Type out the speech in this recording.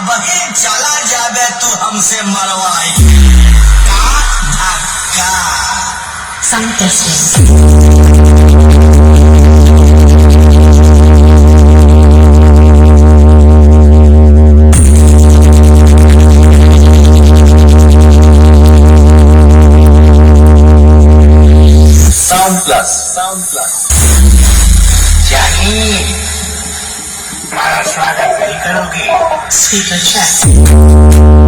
अब ही चला जाबे तू हमसे मरवाई का धक्का Sound testing. Sound plus. जानी हमारा स्वागत नहीं करोगे? Speaker check.